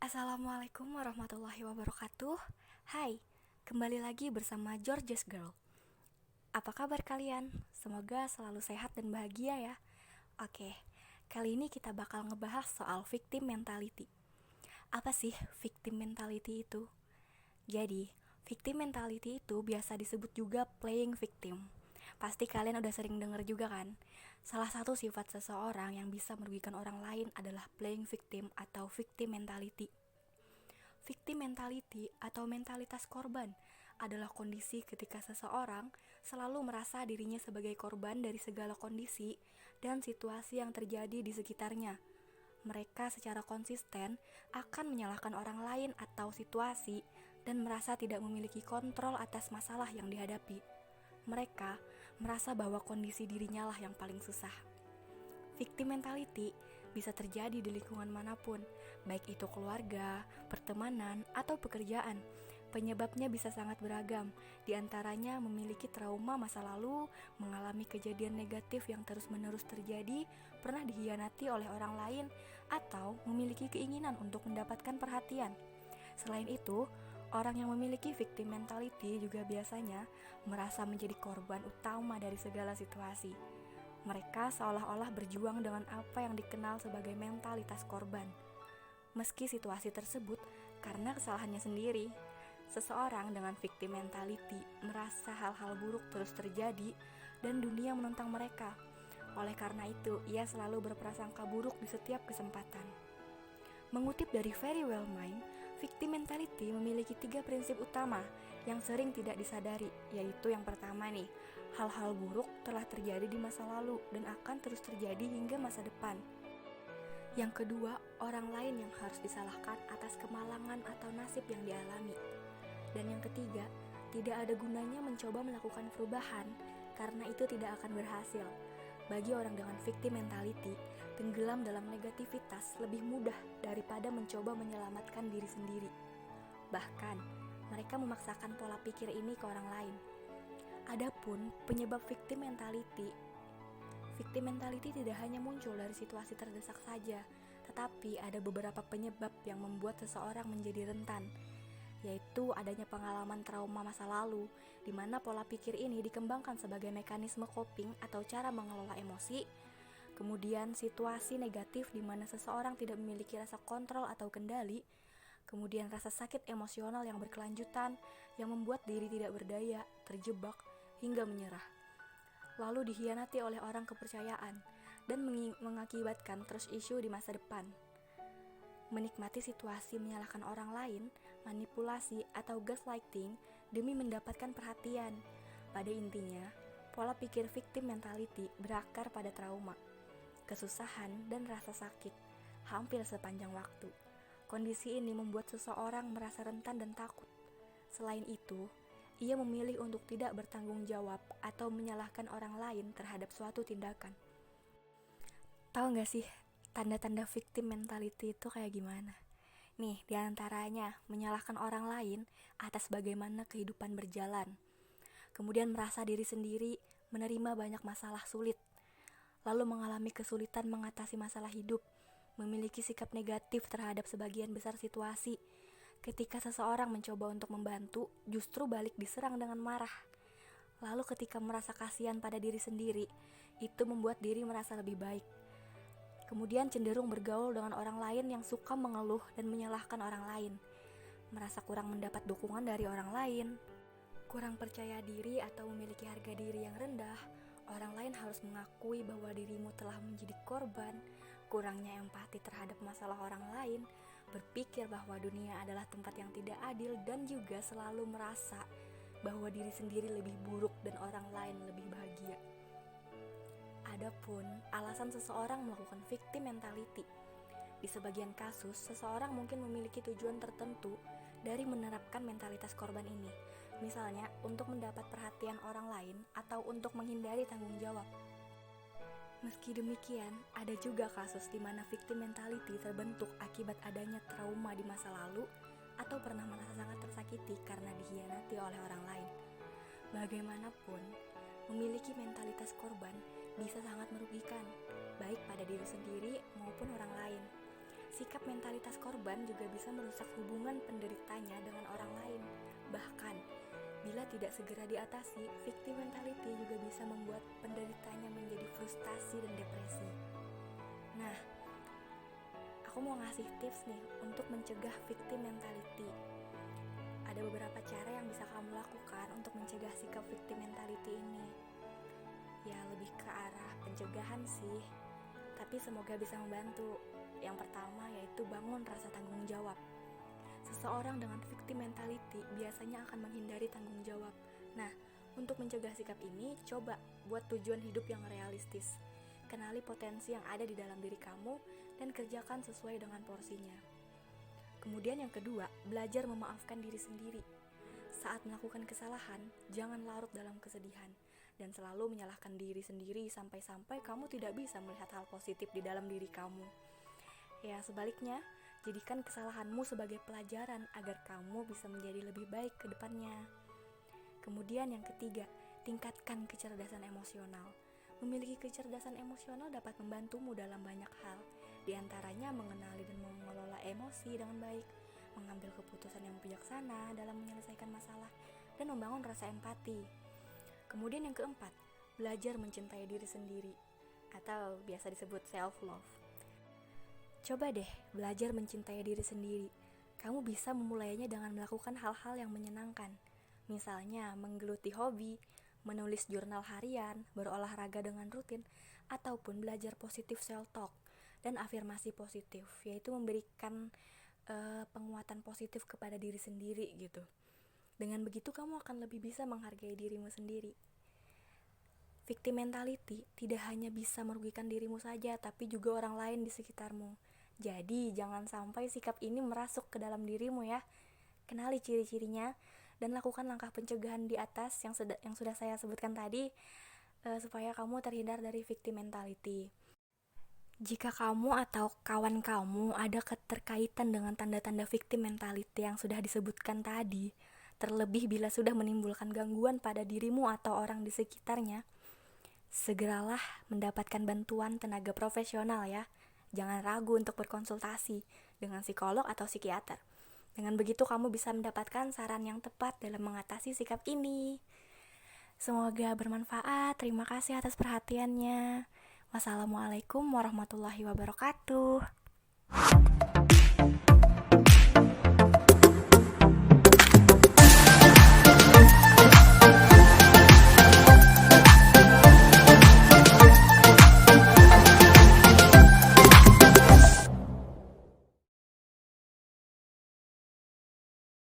Assalamualaikum warahmatullahi wabarakatuh. Hai, kembali lagi bersama George's Girl. Apa kabar kalian? Semoga selalu sehat dan bahagia ya. Oke, kali ini kita bakal ngebahas soal victim mentality. Apa sih victim mentality itu? Jadi, victim mentality itu biasa disebut juga playing victim. Pasti kalian udah sering denger juga kan? Salah satu sifat seseorang yang bisa merugikan orang lain adalah playing victim atau victim mentality. Victim mentality atau mentalitas korban adalah kondisi ketika seseorang selalu merasa dirinya sebagai korban dari segala kondisi dan situasi yang terjadi di sekitarnya. Mereka secara konsisten akan menyalahkan orang lain atau situasi dan merasa tidak memiliki kontrol atas masalah yang dihadapi. Mereka merasa bahwa kondisi dirinya lah yang paling susah. Victim mentality bisa terjadi di lingkungan manapun, baik itu keluarga, pertemanan, atau pekerjaan. Penyebabnya bisa sangat beragam, di antaranya memiliki trauma masa lalu, mengalami kejadian negatif yang terus-menerus terjadi, pernah dikhianati oleh orang lain, atau memiliki keinginan untuk mendapatkan perhatian. Selain itu, orang yang memiliki victim mentality juga biasanya merasa menjadi korban utama dari segala situasi. Mereka seolah-olah berjuang dengan apa yang dikenal sebagai mentalitas korban. Meski situasi tersebut karena kesalahannya sendiri, seseorang dengan victim mentality merasa hal-hal buruk terus terjadi dan dunia menentang mereka. Oleh karena itu, ia selalu berprasangka buruk di setiap kesempatan. Mengutip dari Very Well Mind, victim mentality memiliki 3 prinsip utama yang sering tidak disadari, yaitu yang pertama nih, hal-hal buruk telah terjadi di masa lalu dan akan terus terjadi hingga masa depan. Yang kedua, orang lain yang harus disalahkan atas kemalangan atau nasib yang dialami. Dan yang ketiga, tidak ada gunanya mencoba melakukan perubahan karena itu tidak akan berhasil. Bagi orang dengan victim mentality, tenggelam dalam negativitas lebih mudah daripada mencoba menyelamatkan diri sendiri. Bahkan, mereka memaksakan pola pikir ini ke orang lain. Adapun penyebab victim mentality tidak hanya muncul dari situasi terdesak saja, tetapi ada beberapa penyebab yang membuat seseorang menjadi rentan, yaitu adanya pengalaman trauma masa lalu, di mana pola pikir ini dikembangkan sebagai mekanisme coping atau cara mengelola emosi. Kemudian situasi negatif di mana seseorang tidak memiliki rasa kontrol atau kendali. Kemudian rasa sakit emosional yang berkelanjutan yang membuat diri tidak berdaya, terjebak, hingga menyerah. Lalu dikhianati oleh orang kepercayaan dan mengakibatkan trust issue di masa depan. Menikmati situasi menyalahkan orang lain, manipulasi atau gaslighting demi mendapatkan perhatian. Pada intinya, pola pikir victim mentality berakar pada trauma, kesusahan dan rasa sakit hampir sepanjang waktu. Kondisi ini membuat seseorang merasa rentan dan takut. Selain itu, ia memilih untuk tidak bertanggung jawab atau menyalahkan orang lain terhadap suatu tindakan. Tahu gak sih tanda-tanda victim mentality itu kayak gimana? Nih, diantaranya menyalahkan orang lain atas bagaimana kehidupan berjalan. Kemudian merasa diri sendiri menerima banyak masalah sulit. Lalu mengalami kesulitan mengatasi masalah hidup. Memiliki sikap negatif terhadap sebagian besar situasi. Ketika seseorang mencoba untuk membantu, justru balik diserang dengan marah. Lalu ketika merasa kasihan pada diri sendiri, itu membuat diri merasa lebih baik. Kemudian cenderung bergaul dengan orang lain yang suka mengeluh dan menyalahkan orang lain. Merasa kurang mendapat dukungan dari orang lain. Kurang percaya diri atau memiliki harga diri yang rendah. Orang lain harus mengakui bahwa dirimu telah menjadi korban. Kurangnya empati terhadap masalah orang lain. Berpikir bahwa dunia adalah tempat yang tidak adil dan juga selalu merasa bahwa diri sendiri lebih buruk dan orang lain lebih bahagia. Adapun alasan seseorang melakukan victim mentality. Di sebagian kasus, seseorang mungkin memiliki tujuan tertentu dari menerapkan mentalitas korban ini. Misalnya, untuk mendapat perhatian orang lain atau untuk menghindari tanggung jawab. Meski demikian, ada juga kasus di mana victim mentality terbentuk akibat adanya trauma di masa lalu atau pernah merasa sangat tersakiti karena dikhianati oleh orang lain. Bagaimanapun, memiliki mentalitas korban bisa sangat merugikan, baik pada diri sendiri maupun orang lain. Sikap mentalitas korban juga bisa merusak hubungan penderitanya dengan orang lain. Bahkan, bila tidak segera diatasi, victim mentality juga bisa membuat penderitanya menjadi frustasi dan depresi. Nah, aku mau ngasih tips nih untuk mencegah victim mentality. Ada beberapa cara yang bisa kamu lakukan untuk mencegah sikap victim mentality ini. Ya, lebih ke arah pencegahan sih, tapi semoga bisa membantu. Yang pertama yaitu bangun rasa tanggung jawab. Seseorang dengan victim mentality biasanya akan menghindari tanggung jawab. Nah, untuk mencegah sikap ini, coba buat tujuan hidup yang realistis. Kenali potensi yang ada di dalam diri kamu dan kerjakan sesuai dengan porsinya. Kemudian yang kedua, belajar memaafkan diri sendiri. Saat melakukan kesalahan, jangan larut dalam kesedihan dan selalu menyalahkan diri sendiri sampai-sampai kamu tidak bisa melihat hal positif di dalam diri kamu. Ya, sebaliknya, jadikan kesalahanmu sebagai pelajaran agar kamu bisa menjadi lebih baik ke depannya. Kemudian yang ketiga, tingkatkan kecerdasan emosional. Memiliki kecerdasan emosional dapat membantumu dalam banyak hal, di antaranya mengenali dan mengelola emosi dengan baik, mengambil keputusan yang bijaksana dalam menyelesaikan masalah, dan membangun rasa empati. Kemudian yang keempat, belajar mencintai diri sendiri, atau biasa disebut self-love. Coba deh belajar mencintai diri sendiri. Kamu bisa memulainya dengan melakukan hal-hal yang menyenangkan. Misalnya menggeluti hobi, menulis jurnal harian, berolahraga dengan rutin, ataupun belajar positif self-talk dan afirmasi positif, yaitu memberikan penguatan positif kepada diri sendiri gitu. Dengan begitu kamu akan lebih bisa menghargai dirimu sendiri. Victim mentality tidak hanya bisa merugikan dirimu saja, tapi juga orang lain di sekitarmu. Jadi, jangan sampai sikap ini merasuk ke dalam dirimu ya. Kenali ciri-cirinya dan lakukan langkah pencegahan di atas yang sudah saya sebutkan tadi, supaya kamu terhindar dari victim mentality. Jika kamu atau kawan kamu ada keterkaitan dengan tanda-tanda victim mentality yang sudah disebutkan tadi, terlebih bila sudah menimbulkan gangguan pada dirimu atau orang di sekitarnya, segeralah mendapatkan bantuan tenaga profesional ya. Jangan ragu untuk berkonsultasi dengan psikolog atau psikiater. Dengan begitu kamu bisa mendapatkan saran yang tepat dalam mengatasi sikap ini. Semoga bermanfaat. Terima kasih atas perhatiannya. Wassalamualaikum warahmatullahi wabarakatuh.